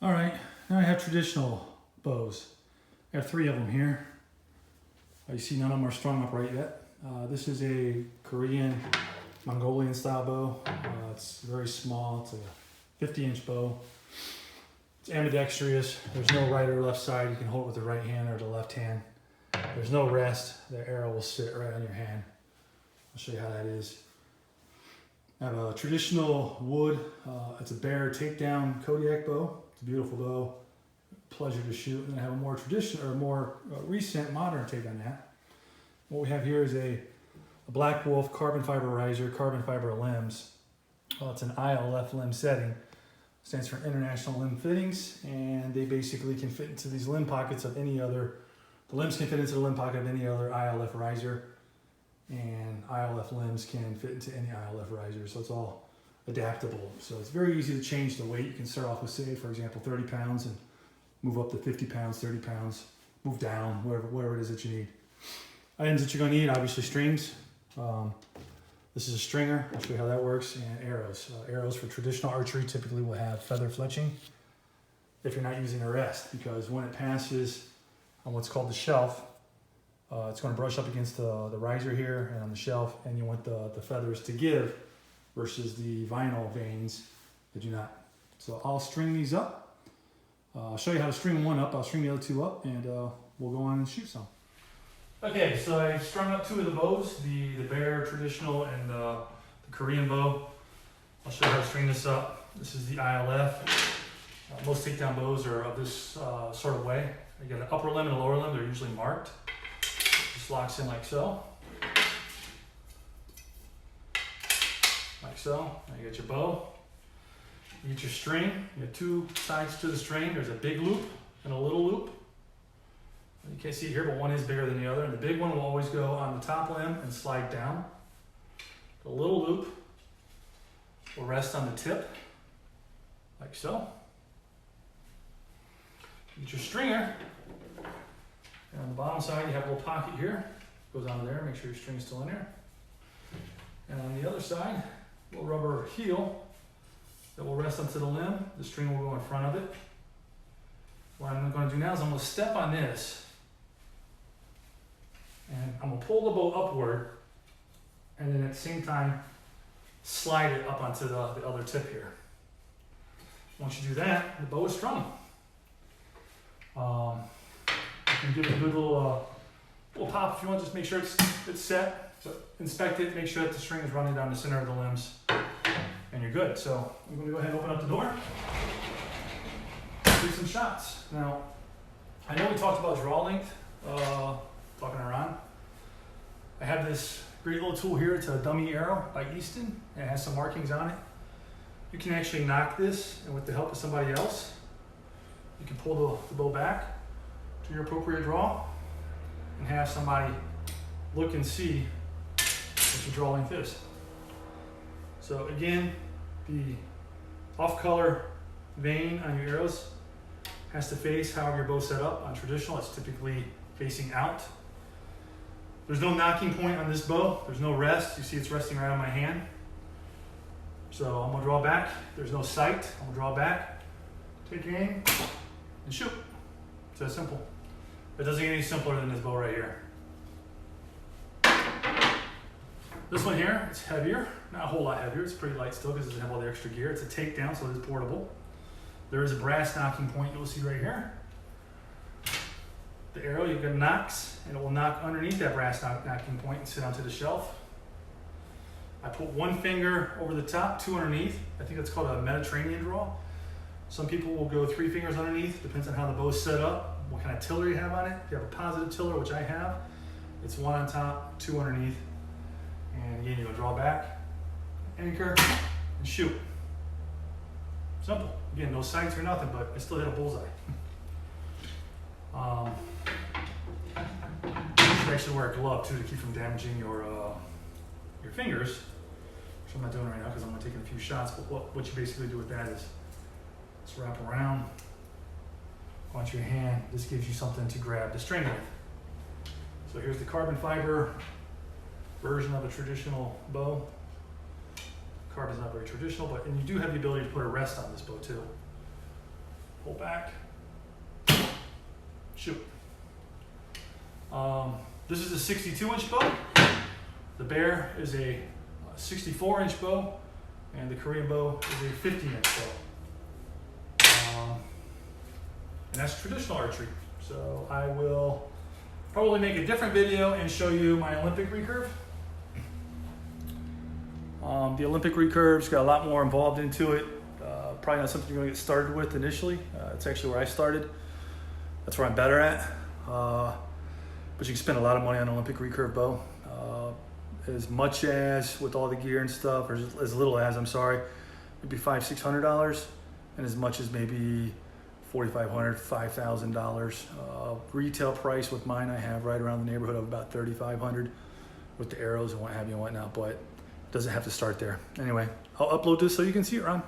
All right, now I have traditional bows. I have 3 of them here. You see none of them are strung up right yet. This is a Korean Mongolian style bow. It's very small. It's a 50-inch bow. It's ambidextrous. There's no right or left side. You can hold it with the right hand or the left hand. There's no rest. The arrow will sit right on your hand. I'll show you how that is. I have a traditional wood. It's a bear takedown Kodiak bow. It's a beautiful bow. Pleasure to shoot. And I have a more traditional or more recent modern take on that. What we have here is a Black Wolf carbon fiber riser, carbon fiber limbs. It's an ILF limb setting. Stands for International Limb Fittings, and they basically can fit into these limb pockets of any other. The limbs can fit into the limb pocket of any other ILF riser, and ILF limbs can fit into any ILF riser. So it's all adaptable. So it's very easy to change the weight. You can start off with, say, for example, 30 pounds and move up to 50 pounds, 30 pounds, move down, whatever it is that you need. Items that you're going to need, obviously strings. This is a stringer. I'll show you how that works. And arrows. Arrows for traditional archery typically will have feather fletching if you're not using a rest, because when it passes on what's called the shelf, it's going to brush up against the riser here and on the shelf, and you want the feathers to give versus the vinyl veins that do not. So I'll string these up. I'll show you how to string one up. I'll string the other 2 up, and we'll go on and shoot some. Okay, so I strung up 2 of the bows, the bear traditional and the Korean bow. I'll show you how to string this up. This is the ILF. Most takedown bows are of this sort of way. You got an upper limb and a lower limb. They're usually marked. Just locks in like so. Like so. Now you got your bow. You get your string. You have 2 sides to the string. There's a big loop and a little loop. You can't see it here, but one is bigger than the other. And the big one will always go on the top limb and slide down. The little loop will rest on the tip, like so. Get your stringer. And on the bottom side, you have a little pocket here. Goes onto there, make sure your string's still in there. And on the other side, a little rubber heel that will rest onto the limb. The string will go in front of it. What I'm going to do now is I'm going to step on this. And I'm going to pull the bow upward, and then at the same time, slide it up onto the other tip here. Once you do that, the bow is strung. You can give it a good little pop if you want. Just make sure it's set. So inspect it, make sure that the string is running down the center of the limbs, and you're good. So I'm going to go ahead and open up the door. Do some shots. Now, I know we talked about draw length, talking around. I have this great little tool here. It's a dummy arrow by Easton. It has some markings on it. You can actually knock this, and with the help of somebody else, you can pull the bow back to your appropriate draw and have somebody look and see what your draw length is. So again, the off-color vein on your arrows has to face however your bow's set up. On traditional, it's typically facing out. There's no knocking point on this bow. There's no rest. You see it's resting right on my hand. So I'm gonna draw back. There's no sight. I'm gonna draw back, take aim, and shoot. It's that simple. It doesn't get any simpler than this bow right here. This one here, it's heavier. Not a whole lot heavier. It's pretty light still because it doesn't have all the extra gear. It's a takedown, so it is portable. There is a brass knocking point you'll see right here. The arrow, you can knocks, and it will knock underneath that brass knocking point and sit onto the shelf. I put 1 finger over the top, 2 underneath. I think that's called a Mediterranean draw. Some people will go 3 fingers underneath, depends on how the bow is set up, what kind of tiller you have on it. If you have a positive tiller, which I have, it's 1 on top, 2 underneath. And again, you're gonna draw back, anchor, and shoot. Simple. Again, no sights or nothing, but I still hit a bullseye. You should actually wear a glove too to keep from damaging your fingers, which I'm not doing right now because I'm taking a few shots. But what you basically do with that is just wrap around onto your hand. This gives you something to grab the string with. So here's the carbon fiber version of a traditional bow. Carbon's not very traditional, and you do have the ability to put a rest on this bow too. pull back, shoot. This is a 62-inch bow. The Bear is a 64-inch bow, and the Korean bow is a 50-inch bow. And that's traditional archery. So I will probably make a different video and show you my Olympic recurve. The Olympic recurve's got a lot more involved into it. Probably not something you're going to get started with initially. It's actually where I started. That's where I'm better at. But you can spend a lot of money on an Olympic recurve bow. As much as with all the gear and stuff, or as little as, I'm sorry, maybe $500-600, and as much as maybe $4,500, $5,000. Retail price with mine, I have right around the neighborhood of about $3,500 with the arrows and what have you and whatnot, but it doesn't have to start there. Anyway, I'll upload this so you can see it, Ron.